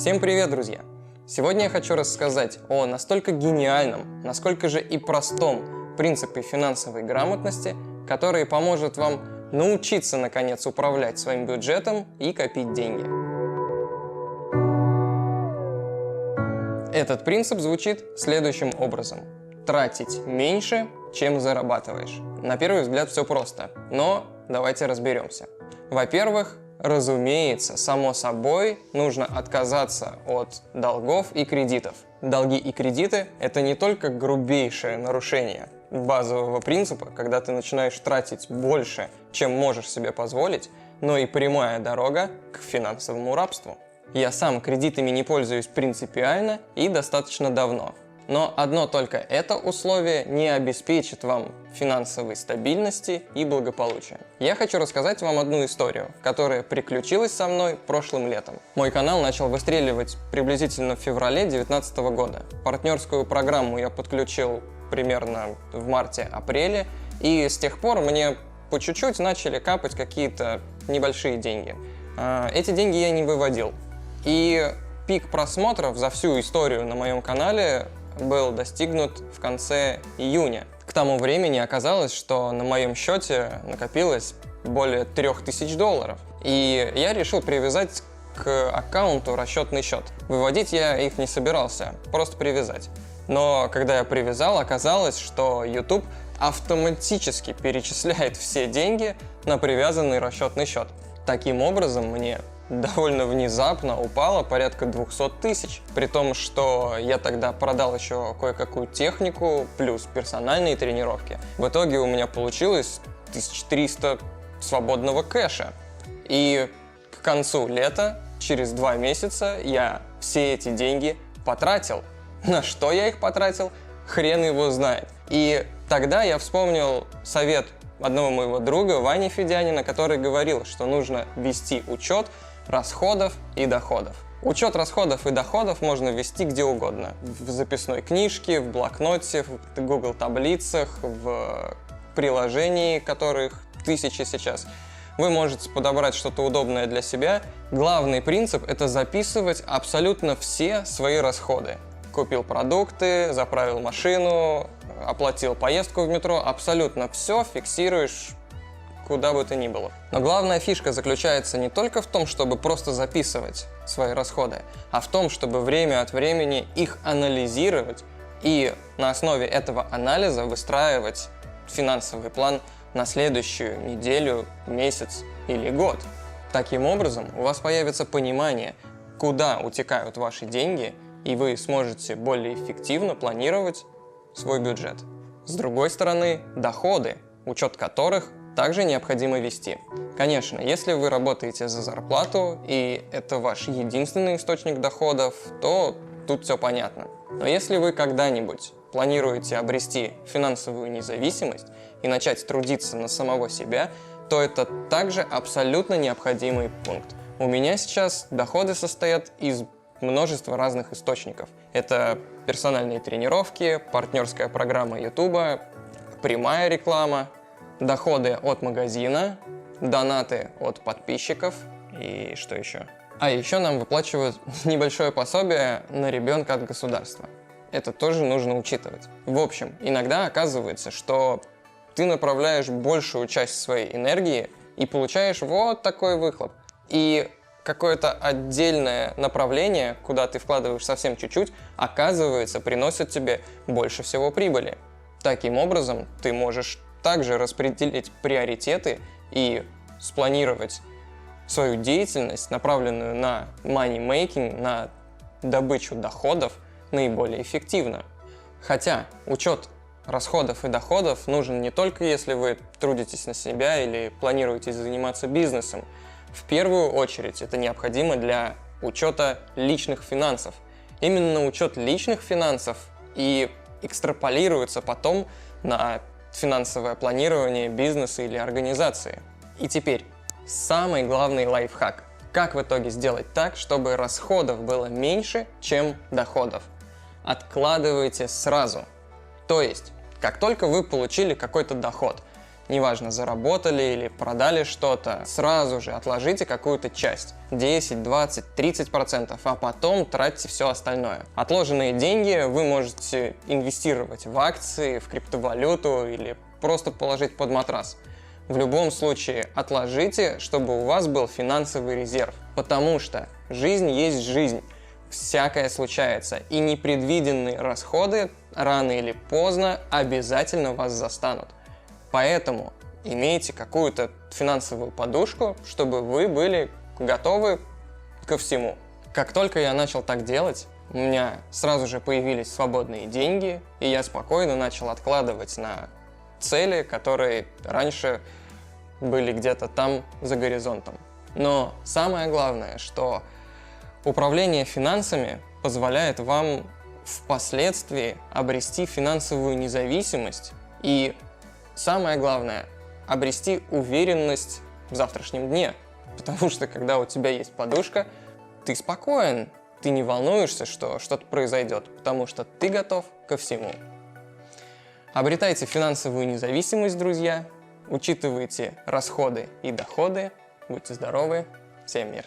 Всем привет, друзья! Сегодня я хочу рассказать о настолько гениальном, насколько же и простом принципе финансовой грамотности, который поможет вам научиться, наконец, управлять своим бюджетом и копить деньги. Этот принцип звучит следующим образом. Тратить меньше, чем зарабатываешь. На первый взгляд все просто, но давайте разберемся. Во-первых, разумеется, само собой, нужно отказаться от долгов и кредитов. Долги и кредиты – это не только грубейшее нарушение базового принципа, когда ты начинаешь тратить больше, чем можешь себе позволить, но и прямая дорога к финансовому рабству. Я сам кредитами не пользуюсь принципиально и достаточно давно. Но одно только это условие не обеспечит вам финансовой стабильности и благополучия. Я хочу рассказать вам одну историю, которая приключилась со мной прошлым летом. Мой канал начал выстреливать приблизительно в феврале 2019 года. Партнерскую программу я подключил примерно в марте-апреле, и с тех пор мне по чуть-чуть начали капать какие-то небольшие деньги. Эти деньги я не выводил. И пик просмотров за всю историю на моем канале был достигнут в конце июня. К тому времени оказалось, что на моем счете накопилось более $3000. И я решил привязать к аккаунту расчетный счет. Выводить я их не собирался, просто привязать. Но когда я привязал, оказалось, что YouTube автоматически перечисляет все деньги на привязанный расчетный счет. Таким образом, мне довольно внезапно упало порядка 200 тысяч. При том, что я тогда продал еще кое-какую технику, плюс персональные тренировки. В итоге у меня получилось 1300 свободного кэша. И к концу лета, через 2 месяца, я все эти деньги потратил. На что я их потратил? Хрен его знает. И тогда я вспомнил совет одного моего друга, Вани Федянина, который говорил, что нужно вести учет расходов и доходов. Учет расходов и доходов можно вести где угодно. В записной книжке, в блокноте, в Google таблицах, в приложении, которых тысячи сейчас. Вы можете подобрать что-то удобное для себя. Главный принцип – это записывать абсолютно все свои расходы. Купил продукты, заправил машину, оплатил поездку в метро. Абсолютно все фиксируешь куда бы то ни было. Но главная фишка заключается не только в том, чтобы просто записывать свои расходы, а в том, чтобы время от времени их анализировать и на основе этого анализа выстраивать финансовый план на следующую неделю, месяц или год. Таким образом, у вас появится понимание, куда утекают ваши деньги, и вы сможете более эффективно планировать свой бюджет. С другой стороны, доходы, учет которых также необходимо вести. Конечно, если вы работаете за зарплату и это ваш единственный источник доходов, то тут все понятно. Но если вы когда-нибудь планируете обрести финансовую независимость и начать трудиться на самого себя, то это также абсолютно необходимый пункт. У меня сейчас доходы состоят из множества разных источников. Это персональные тренировки, партнерская программа YouTube, прямая реклама, доходы от магазина, донаты от подписчиков и что еще? А еще нам выплачивают небольшое пособие на ребенка от государства. Это тоже нужно учитывать. В общем, иногда оказывается, что ты направляешь большую часть своей энергии и получаешь вот такой выхлоп. И какое-то отдельное направление, куда ты вкладываешь совсем чуть-чуть, оказывается, приносит тебе больше всего прибыли. Таким образом, ты можешь также распределить приоритеты и спланировать свою деятельность, направленную на money-making, на добычу доходов, наиболее эффективно. Хотя учет расходов и доходов нужен не только если вы трудитесь на себя или планируете заниматься бизнесом. В первую очередь это необходимо для учета личных финансов. Именно учет личных финансов и экстраполируется потом на финансовое планирование бизнеса или организации. И теперь самый главный лайфхак. Как в итоге сделать так, чтобы расходов было меньше, чем доходов? Откладывайте сразу. То есть, как только вы получили какой-то доход, неважно, заработали или продали что-то, сразу же отложите какую-то часть, 10, 20, 30%, а потом тратьте все остальное. Отложенные деньги вы можете инвестировать в акции, в криптовалюту или просто положить под матрас. В любом случае отложите, чтобы у вас был финансовый резерв, потому что жизнь есть жизнь, всякое случается, и непредвиденные расходы рано или поздно обязательно вас застанут. Поэтому имейте какую-то финансовую подушку, чтобы вы были готовы ко всему. Как только я начал так делать, у меня сразу же появились свободные деньги, и я спокойно начал откладывать на цели, которые раньше были где-то там за горизонтом. Но самое главное, что управление финансами позволяет вам впоследствии обрести финансовую независимость и, самое главное, обрести уверенность в завтрашнем дне. Потому что когда у тебя есть подушка, ты спокоен, ты не волнуешься, что что-то произойдет, потому что ты готов ко всему. Обретайте финансовую независимость, друзья, учитывайте расходы и доходы, будьте здоровы, всем мир!